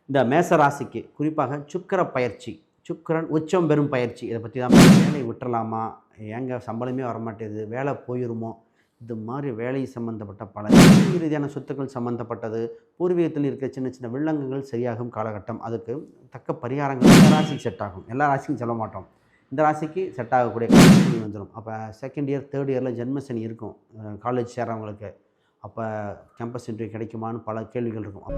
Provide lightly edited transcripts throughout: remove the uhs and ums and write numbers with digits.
இந்த மேச ராசிக்கு குறிப்பாக சுக்கிர பயிற்சி, சுக்கிரன் உச்சம் பெறும் பயிற்சி இதை பற்றி தான் வேலையை விட்டுறலாமா? ஏங்க சம்பளமே வரமாட்டேங்குது, வேலை போயிருமோ? இது மாதிரி வேலை சம்மந்தப்பட்ட பல ரீதியான சொத்துக்கள் சம்மந்தப்பட்டது, பூர்வீகத்தில் இருக்கிற சின்ன சின்ன வில்லங்கங்கள் சரியாகும் காலகட்டம். அதுக்கு தக்க பரிகாரங்கள் இந்த ராசிக்கு செட் ஆகும். எல்லா ராசிக்கும் சொல்ல மாட்டோம். இந்த ராசிக்கு செட் ஆகக்கூடிய சனி வந்துடும். அப்போ செகண்ட் இயர் தேர்ட் இயரில் ஜென்மசனி இருக்கும் காலேஜ் சேர்றவங்களுக்கு. அப்போ கேம்பஸ் இன்டர்வியூ கிடைக்குமான்னு பல கேள்விகள் இருக்கும்.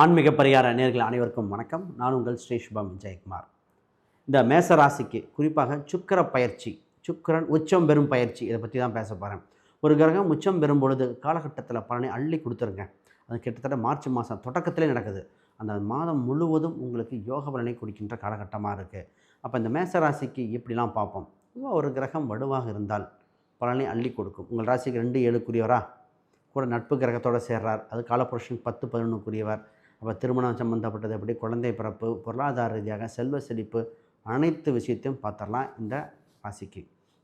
ஆன்மீக பரிகார நேயர்கள் அனைவருக்கும் வணக்கம். நான் உங்கள் ஸ்ரீ சுபம் ஜெயக்குமார். இந்த மேச ராசிக்கு குறிப்பாக சுக்கிர பயிற்சி, சுக்கிரன் உச்சம் பெறும் பயிற்சி இதை பற்றி தான் பேச போகிறேன். ஒரு கிரகம் உச்சம் பெறும் பொழுது காலகட்டத்தில் பலனை அள்ளி கொடுத்துருங்க. அது கிட்டத்தட்ட மார்ச் மாதம் தொடக்கத்திலே நடக்குது. அந்த மாதம் முழுவதும் உங்களுக்கு யோக பலனை கொடுக்கின்ற காலகட்டமாக இருக்குது. அப்போ இந்த மேச ராசிக்கு எப்படிலாம் பார்ப்போம். ஒரு கிரகம் வலுவாக இருந்தால் பலனை அள்ளி கொடுக்கும். உங்கள் ராசிக்கு 2-7 கூட நட்பு கிரகத்தோடு சேர்றார். அது காலபுருஷன் 10-11 அப்போ திருமணம் சம்மந்தப்பட்டது எப்படி, குழந்தை பிறப்பு, பொருளாதார ரீதியாக செல்வ செழிப்பு, அனைத்து விஷயத்தையும் பார்த்துடலாம் இந்த ராசிக்கு.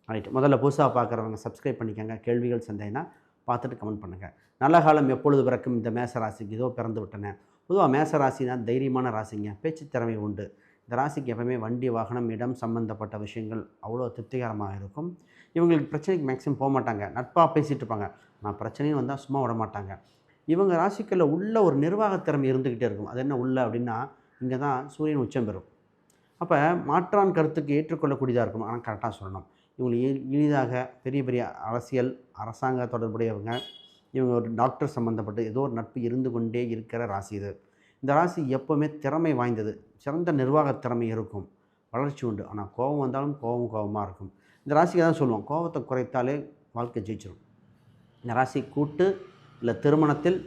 ரைட்டு, முதல்ல புதுசாக பார்க்குறவங்க சப்ஸ்கிரைப் பண்ணிக்கோங்க. கேள்விகள் சந்தேகம்னா பார்த்துட்டு கமெண்ட் பண்ணுங்கள். நல்ல காலம் எப்பொழுது பிறக்கும் இந்த மேச ராசிக்கு? இதோ பிறந்து விட்டனேன். பொதுவாக மேச ராசினா தைரியமான ராசிங்க, பேச்சு திறமை உண்டு. இந்த ராசிக்கு எப்பவுமே வண்டி வாகனம் இடம் சம்மந்தப்பட்ட விஷயங்கள் அவ்வளோ திருப்திகரமாக இருக்கும். இவங்களுக்கு பிரச்சனைக்கு மேக்ஸிமம் போக மாட்டாங்க, நட்பாக பேசிகிட்டு இருப்பாங்க. நான் பிரச்சனையும் வந்தால் சும்மா விட மாட்டாங்க. இவங்க ராசிக்களில் உள்ள ஒரு நிர்வாக திறமை இருந்துக்கிட்டே இருக்கும். அது என்ன உள்ள அப்படின்னா, இங்கே தான் சூரியன் உச்சம் பெறும். அப்போ மாற்றான் கருத்துக்கு ஏற்றுக்கொள்ளக்கூடியதாக இருக்கணும். ஆனால் கரெக்டாக சொல்லணும். இவங்க எளிதாக பெரிய பெரிய அரசியல் அரசாங்க தொடர்புடையவங்க, இவங்க ஒரு டாக்டர் சம்மந்தப்பட்டு ஏதோ ஒரு நட்பு இருந்து கொண்டே இருக்கிற ராசி இது. இந்த ராசி எப்போவுமே திறமை வாய்ந்தது, சிறந்த நிர்வாக திறமை இருக்கும், வளர்ச்சி உண்டு. ஆனால் கோபம் வந்தாலும் கோபமாக இருக்கும். இந்த ராசிக்கு தான் சொல்லுவோம், கோபத்தை குறைத்தாலே வாழ்க்கை ஜெயிச்சிடும். இந்த ராசி கூட்டு இல்லை திருமணத்தில்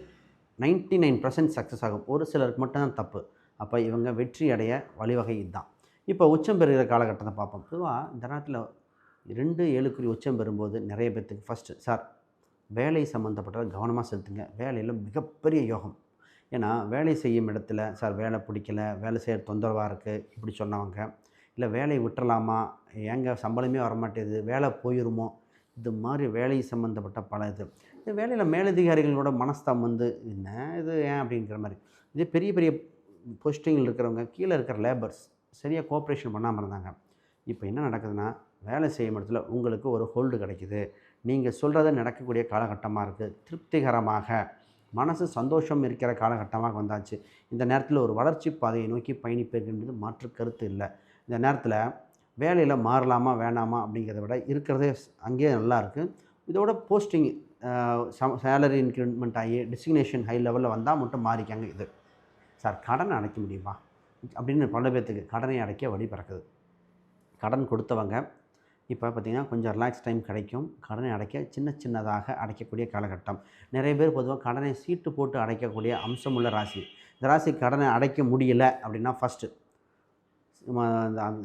99% சக்ஸஸ் ஆகும். ஒரு சிலருக்கு மட்டும்தான் தப்பு. அப்போ இவங்க வெற்றி அடைய வழிவகை இதுதான். இப்போ உச்சம் பெறுகிற காலகட்டத்தை பார்ப்போம். பொதுவாக இந்த நேரத்தில் 2-7 உச்சம் பெறும்போது நிறைய பேர்த்துக்கு ஃபஸ்ட்டு சார் வேலை சம்மந்தப்பட்ட கவனமாக செலுத்துங்க. வேலையில் மிகப்பெரிய யோகம். ஏன்னா வேலை செய்யும் இடத்துல சார் வேலை பிடிக்கல, வேலை செய்ய தொந்தரவாக இருக்குது இப்படி சொன்னவங்க, இல்லை வேலையை விட்டுறலாமா, ஏங்க சம்பளமே வரமாட்டேங்குது, வேலை போயிருமோ, இது மாதிரி வேலை சம்மந்தப்பட்ட பல இந்த வேலையில் மேலதிகாரிகளோட மனஸ்தாபம் வந்து என்ன இது ஏன் அப்படிங்கிற மாதிரி. இதே பெரிய பெரிய போஸ்டிங்கில் இருக்கிறவங்க கீழே இருக்கிற லேபர்ஸ் சரியாக கோஆப்ரேஷன் பண்ணாமல் இருந்தாங்க. இப்போ என்ன நடக்குதுன்னா, வேலை செய்யும் இடத்துல உங்களுக்கு ஒரு ஹோல்டு கிடைக்குது. நீங்கள் சொல்கிறத நடக்கக்கூடிய காலகட்டமாக இருக்குது. திருப்திகரமாக மனசு சந்தோஷம் இருக்கிற காலகட்டமாக வந்தாச்சு. இந்த நேரத்தில் ஒரு வளர்ச்சி பாதையை நோக்கி பயணிப்பதுன்றது மாற்று கருத்து இல்லை. இந்த நேரத்தில் வேலையில் மாறலாமா வேணாமா அப்படிங்கிறத விட இருக்கிறதே அங்கேயே நல்லாயிருக்கு. இதோட போஸ்டிங் சேலரி இன்க்ரிமெண்ட் ஆகி டெசிக்னேஷன் ஹை லெவலில் வந்தால் மட்டும் மாறிக்காங்க. இது சார் கடனை அடைக்க முடியுமா அப்படின்னு பல பேர்த்துக்கு கடனை அடைக்க வழி பிறக்குது. கடன் கொடுத்தவங்க இப்போ பார்த்திங்கன்னா கொஞ்சம் ரிலாக்ஸ் டைம் கிடைக்கும். கடனை அடைக்க சின்னதாக அடைக்கக்கூடிய காலகட்டம். நிறைய பேர் பொதுவாக கடனை சீட்டு போட்டு அடைக்கக்கூடிய அம்சமுள்ள ராசி. இந்த ராசி கடனை அடைக்க முடியல அப்படின்னா ஃபஸ்ட்டு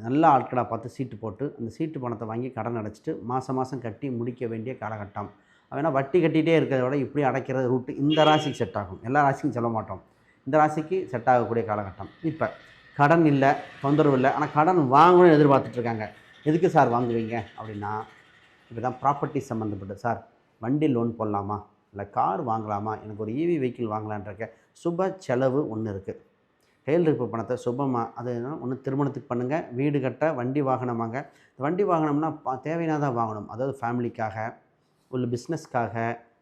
நல்ல ஆட்களாக பார்த்து சீட்டு போட்டு அந்த சீட்டு பணத்தை வாங்கி கடன் அடைச்சிட்டு மாதம் கட்டி முடிக்க வேண்டிய காலகட்டம். அவனா வட்டி கட்டிகிட்டே இருக்கிறத விட இப்படி அடைக்கிறது ரூட்டு இந்த ராசிக்கு செட் ஆகும். எல்லா ராசிக்கும் சொல்ல மாட்டோம். இந்த ராசிக்கு செட் ஆகக்கூடிய காலகட்டம். இப்போ கடன் இல்லை, தொந்தரவு இல்லை, ஆனால் கடன் வாங்கணும்னு எதிர்பார்த்துட்ருக்காங்க. எதுக்கு சார் வாங்குவீங்க அப்படின்னா, இப்போ தான் ப்ராப்பர்ட்டி சம்மந்தப்பட்டு சார் வண்டி லோன் போடலாமா, இல்லை கார் வாங்கலாமா, எனக்கு ஒரு ஈவி வெஹிக்கிள் வாங்கலான்றக்க சுப செலவு ஒன்று இருக்குது. கையில் இருப்பு பணத்தை சுபமாக அது ஒன்று திருமணத்துக்கு பண்ணுங்கள், வீடு கட்ட, வண்டி வாகனம் வாங்க. வண்டி வாகனம்னா தேவையான தான் வாங்கணும். அதாவது ஃபேமிலிக்காக, ஒரு பிஸ்னஸ்க்காக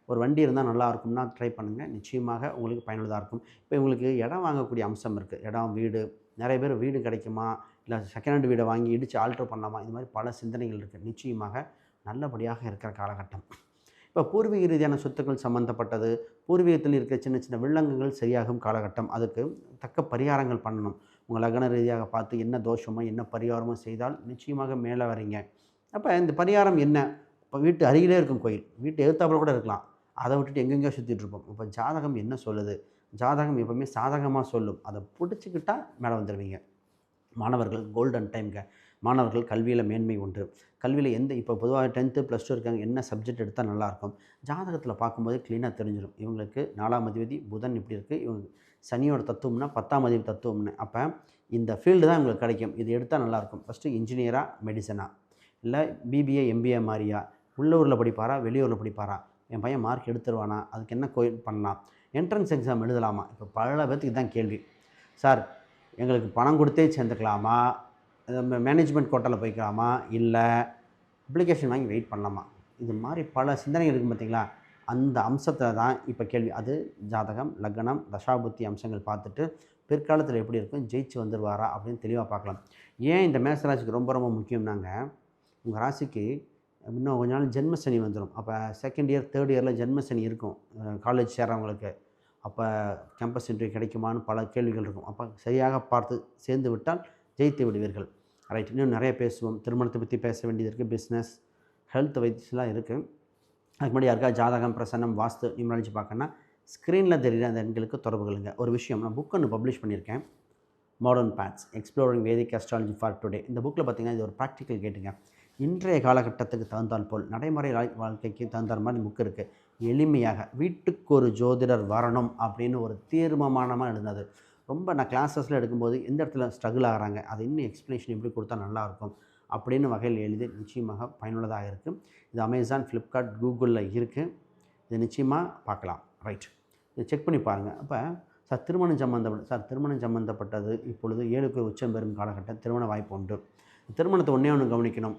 ஒரு வண்டி இருந்தால் நல்லா இருக்கும்னா ட்ரை பண்ணுங்கள். நிச்சயமாக உங்களுக்கு பயனுள்ளதாக இருக்கும். இப்போ உங்களுக்கு இடம் வாங்கக்கூடிய அம்சம் இருக்குது. இடம், வீடு, நிறைய பேர் வீடு கிடைக்குமா, இல்லை செகண்ட் ஹேண்ட் வீடை வாங்கி இடித்து ஆல்ட்ரு பண்ணலாமா, இது மாதிரி பல சிந்தனைகள் இருக்குது. நிச்சயமாக நல்லபடியாக இருக்கிற காலகட்டம். இப்போ பூர்வீக ரீதியான சொத்துக்கள் சம்மந்தப்பட்டது, பூர்வீகத்தில் இருக்கிற சின்ன சின்ன வில்லங்கங்கள் சரியாகும் காலகட்டம். அதுக்கு தக்க பரிகாரங்கள் பண்ணணும். உங்கள் லக்ன ரீதியாக பார்த்து என்ன தோஷமோ என்ன பரிகாரமோ செய்தால் நிச்சயமாக மேலே வரீங்க. அப்போ இந்த பரிகாரம் என்ன? இப்போ வீட்டு அருகிலே இருக்கும் கோயில், வீட்டு எதிர்த்தாப்புல கூட இருக்கலாம். அதை விட்டுட்டு எங்கெங்கேயோ சுற்றிட்டு இருப்போம். இப்போ ஜாதகம் என்ன சொல்லுது? ஜாதகம் எப்போவுமே சாதகமாக சொல்லும். அதை பிடிச்சிக்கிட்டால் மேலே வந்துடுவீங்க. மாணவர்கள் கோல்டன் டைம்ங்க. மாணவர்கள் கல்வியில் மேன்மை உண்டு. கல்வியில் இப்போ பொதுவாக 10th +2 இருக்காங்க, என்ன சப்ஜெக்ட் எடுத்தால் நல்லாயிருக்கும், ஜாதகத்தில் பார்க்கும்போது க்ளீனாக தெரிஞ்சிடும். இவங்களுக்கு 4ஆம் அதிபதி புதன் இப்படி இருக்குது, இவங்க சனியோட தத்துவம்னா 10ஆம் அதிபதி தத்துவம்னு. அப்போ இந்த ஃபீல்டு தான் இவங்களுக்கு கிடைக்கும். இது எடுத்தால் நல்லாயிருக்கும். ஃபஸ்ட்டு இன்ஜினியரா, மெடிசனா, இல்லை பிபிஏ, எம்பிஏ மாதிரியா, உள்ளூரில் படிப்பாரா, வெளியூரில் படிப்பாரா, என் பையன் மார்க் எடுத்துருவானா, அதுக்கு என்ன பண்ணலாம், என்ட்ரன்ஸ் எக்ஸாம் எழுதலாமா. இப்போ பல பேர்த்துக்கு தான் கேள்வி. சார் எங்களுக்கு பணம் கொடுத்தே சேர்ந்துக்கலாமா, மேனேஜ்மெண்ட் கோட்டாவில் போய்க்கலாமா, இல்லை அப்ளிகேஷன் வாங்கி வெயிட் பண்ணலாமா, இது மாதிரி பல சிந்தனைகள் இருக்குது பார்த்தீங்களா. அந்த அம்சத்தில் தான் இப்போ கேள்வி. அது ஜாதகம், லக்னம், தசாபுத்தி அம்சங்கள் பார்த்துட்டு பிற்காலத்தில் எப்படி இருக்கும், ஜெயிச்சு வந்துடுவாரா அப்படின்னு தெளிவாக பார்க்கலாம். ஏன் இந்த மேஷ ராசிக்கு ரொம்ப ரொம்ப முக்கியம்னாங்க, உங்கள் ராசிக்கு இன்னும் கொஞ்ச நாள் ஜென்மசனி வந்துடும். அப்போ செகண்ட் இயர், தேர்ட் இயரில் ஜென்மசனி இருக்கும் காலேஜ் சேர்றவங்களுக்கு. அப்போ கேம்பஸ் இன்டர்வியூ கிடைக்குமான்னு பல கேள்விகள் இருக்கும். அப்போ சரியாக பார்த்து சேர்ந்து விட்டால் ஜெயித்து விடுவீர்கள். ரைட். இன்னும் நிறைய பேசுவோம். திருமணத்தை பற்றி பேச வேண்டியது இருக்குது, பிஸ்னஸ், ஹெல்த் வைத்தியெலாம் இருக்குது. அதுக்கு முன்னாடி யாருக்கா ஜாதகம், பிரசன்னம், வாஸ்து, நியூமராலஜி பார்க்கணுன்னா ஸ்க்ரீனில் தெரிகிற அந்த எண்களுக்கு தொடர்பு கொள்ளுங்கள். ஒரு விஷயம், நான் புக் ஒன்று பப்ளிஷ் பண்ணியிருக்கேன், modern paths exploring Vedic astrology for today. இந்த புக்கில் பார்த்திங்கன்னா இது ஒரு ப்ராக்டிக்கல் கேட்டுங்க. இன்றைய காலகட்டத்துக்கு தகுந்தால் போல், நடைமுறை வாழ்க்கைக்கு தகுந்தால் மாதிரி புக் இருக்குது. எளிமையாக வீட்டுக்கு ஒரு ஜோதிடர் வரணும் அப்படின்னு ஒரு தீர்மானமாக இருந்தது. ரொம்ப நான் கிளாஸஸில் எடுக்கும்போது எந்த இடத்துல ஸ்ட்ரகிள் ஆகிறாங்க, அது இன்னும் எக்ஸ்ப்ளனேஷன் எப்படி கொடுத்தா நல்லாயிருக்கும் அப்படின்னு வகையில் எழுதி நிச்சயமாக பயனுள்ளதாக இருக்குது. இது அமேசான், ஃப்ளிப்கார்ட், கூகுளில் இருக்குது. இது நிச்சயமாக பார்க்கலாம். ரைட், இது செக் பண்ணி பாருங்கள். அப்போ சார் திருமணம் சம்மந்தப்பட்டது இப்பொழுது 7க்கு உச்சம் பெறும் காலகட்டம், திருமண வாய்ப்பு உண்டு. திருமணத்தை ஒன்று கவனிக்கணும்.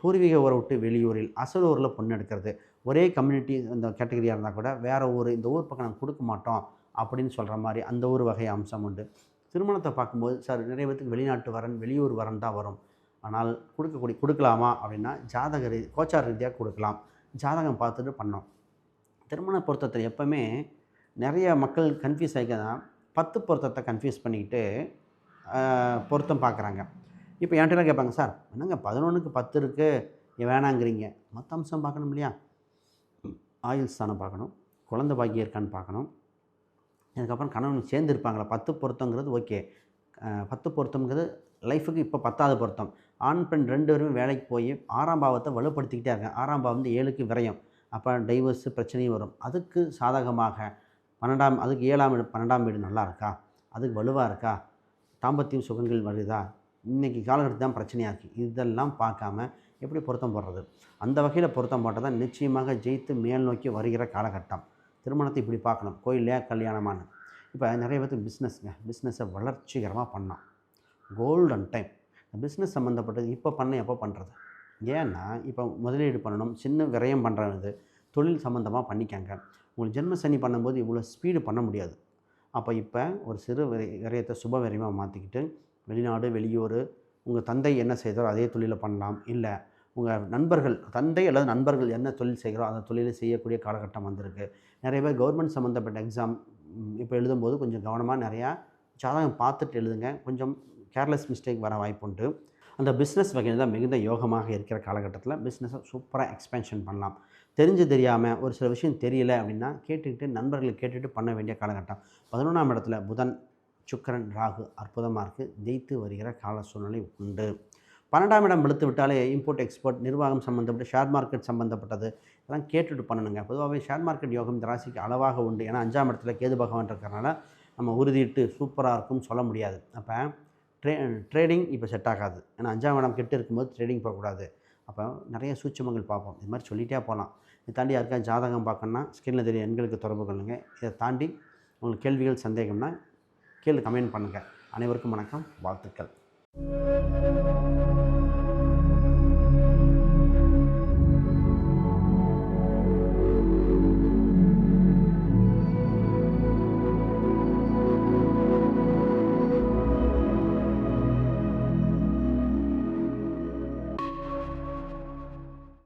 பூர்வீக ஊரை விட்டு வெளியூரில், அசல் ஊரில் பொண்ணு எடுக்கிறது, ஒரே கம்யூனிட்டி இந்த கேட்டகரியாக இருந்தால் கூட வேறு ஊர், இந்த ஊர் பக்கம் நாங்கள் கொடுக்க மாட்டோம் அப்படின்னு சொல்கிற மாதிரி அந்த ஒரு வகை அம்சம் உண்டு. திருமணத்தை பார்க்கும்போது சார் நிறைய பேருக்கு வெளிநாட்டு வரன், வெளியூர் வரன் தான் வரும். ஆனால் கொடுக்கலாமா அப்படின்னா கோச்சார ரீதியாக கொடுக்கலாம். ஜாதகம் பார்த்துட்டு பண்ணோம். திருமண பொருத்தத்தில் எப்போவுமே நிறைய மக்கள் கன்ஃபியூஸ் ஆகிக்கலாம். 10 பொருத்தத்தை கன்ஃபியூஸ் பண்ணிக்கிட்டு பொருத்தம் பார்க்குறாங்க. இப்போ என்கிட்ட கேட்பாங்க, சார் என்னங்க 11க்கு 10 இருக்குது வேணாங்கிறீங்க, மற்ற அம்சம் பார்க்கணும் இல்லையா, ஆயுள் ஸ்தானம் பார்க்கணும், குழந்தை பாக்கியம் இருக்கான்னு பார்க்கணும், அதுக்கப்புறம் கணவன் சேர்ந்து இருப்பாங்களா. 10 பொருத்தங்கிறது ஓகே. 10 பொருத்தங்கிறது லைஃபுக்கு இப்போ 10வது பொருத்தம். ஆண் பெண் 2 பேருமே வேலைக்கு போய் 6ஆம் பாவத்தை வலுப்படுத்திக்கிட்டே இருக்காங்க. 6ஆம் பாவம் வந்து 7க்கு விரயம். அப்போ டைவர்ஸு பிரச்சனையும் வரும். அதுக்கு சாதகமாக அதுக்கு 7ஆம் வீடு 12ஆம் வீடு நல்லா இருக்கா, அதுக்கு வலுவாக இருக்கா, தாம்பத்தியம் சுகங்கள் வருதா, இன்றைக்கி காலகட்டத்தில் தான் பிரச்சனையாக இருக்குது. இதெல்லாம் பார்க்காம எப்படி பொருத்தம் போடுறது. அந்த வகையில் பொருத்தம் போட்டால் தான் நிச்சயமாக ஜெயித்து மேல் நோக்கி வருகிற காலகட்டம். திருமணத்தை இப்படி பார்க்கணும், கோயிலே கல்யாணமானு. இப்போ நிறைய பேருக்கு பிஸ்னஸை வளர்ச்சிகரமாக பண்ணலாம். Golden time. பிஸ்னஸ் சம்மந்தப்பட்டது இப்போ எப்போ பண்ணுறது. ஏன்னா இப்போ முதலீடு பண்ணணும், சின்ன விரயம் பண்ணுறது, தொழில் சம்மந்தமாக பண்ணிக்காங்க. உங்களுக்கு ஜென்ம சனி பண்ணும்போது இவ்வளோ ஸ்பீடு பண்ண முடியாது. அப்போ இப்போ ஒரு சிறு விரயத்தை சுப விரயமாக மாற்றிக்கிட்டு வெளிநாடு, வெளியூர், உங்கள் தந்தை என்ன செய்தாரோ அதே தொழிலை பண்ணலாம். இல்லை உங்கள் நண்பர்கள், தந்தை அல்லது நண்பர்கள் என்ன தொழில் செய்கிறோ அந்த தொழிலை செய்யக்கூடிய காலகட்டம் வந்திருக்கு. நிறைய பேர் கவர்மெண்ட் சம்மந்தப்பட்ட எக்ஸாம் இப்போ எழுதும்போது கொஞ்சம் கவனமாக நிறையா ஜாதகம் பார்த்துட்டு எழுதுங்க. கொஞ்சம் கேர்லெஸ் மிஸ்டேக் வர வாய்ப்பு உண்டு. அந்த பிஸ்னஸ் வகையில் தான் மிகுந்த யோகமாக இருக்கிற காலகட்டத்தில் பிஸ்னஸை சூப்பராக எக்ஸ்பென்ஷன் பண்ணலாம். தெரியாமல் ஒரு சில விஷயம் தெரியல அப்படின்னா நண்பர்களை கேட்டுட்டு பண்ண வேண்டிய காலகட்டம். 11ஆம் இடத்துல புதன், சுக்கிரன், ராகு அற்புதமாக இருக்குது. ஜெயித்து வருகிற கால சூழ்நிலை உண்டு. 12ஆம் இடம் வெளுத்து விட்டாலே இம்போர்ட் எக்ஸ்போர்ட், நிர்வாகம் சம்மந்தப்பட்ட, ஷேர் மார்க்கெட் சம்மந்தப்பட்டது இதெல்லாம் கேட்டுட்டு பண்ணணுங்க. பொதுவாகவே ஷேர் மார்க்கெட் யோகம் இந்த ராசிக்கு அளவாக உண்டு. ஏன்னா 5ஆம் இடத்துல கேது பகவான் இருக்கிறனால நம்ம உறுதிட்டு சூப்பராக இருக்கும்னு சொல்ல முடியாது. அப்போ ட்ரேடிங் இப்போ செட் ஆகாது. ஏன்னா 5ஆம் இடம் கெட்டு இருக்கும்போது ட்ரேடிங் போகக்கூடாது. அப்போ நிறைய சூட்சமங்கள் பார்ப்போம். இது மாதிரி சொல்லிகிட்டே போகலாம். இதை தாண்டி யாருக்கா ஜாதகம் பார்க்கணுன்னா ஸ்க்ரீனில் தெரிய எண்களுக்கு தொடர்பு கொள்ளுங்கள். இதை தாண்டி உங்களுக்கு கேள்விகள், சந்தேகம்னா கீழே கமெண்ட் பண்ணுங்கள். அனைவருக்கும் வணக்கம், வாழ்த்துக்கள்.